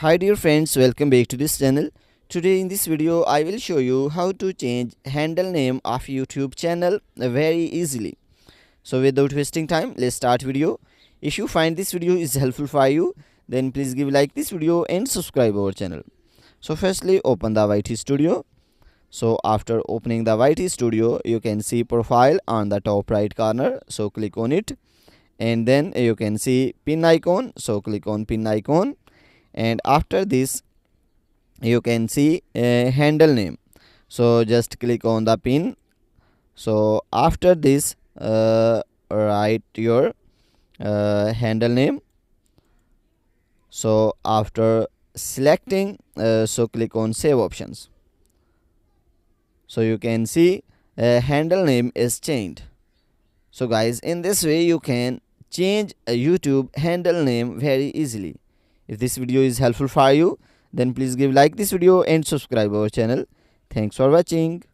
Hi dear friends, welcome back to this channel. Today in this video I will show you how to change handle name of YouTube channel very easily. So without wasting time, let's start video. If you find this video is helpful for you, then please give like this video and subscribe our channel. So firstly open the YT Studio. So after opening the YT Studio, you can see profile on the top right corner. So click on it, and then you can see pin icon. So click on pin icon, and after this you can see a handle name. So just click on the pin. So after this write your handle name. So after selecting, so click on save options. So you can see handle name is changed. So guys, in this way you can change a YouTube handle name very easily. If this video is helpful for you, then please give like this video and subscribe our channel. Thanks for watching.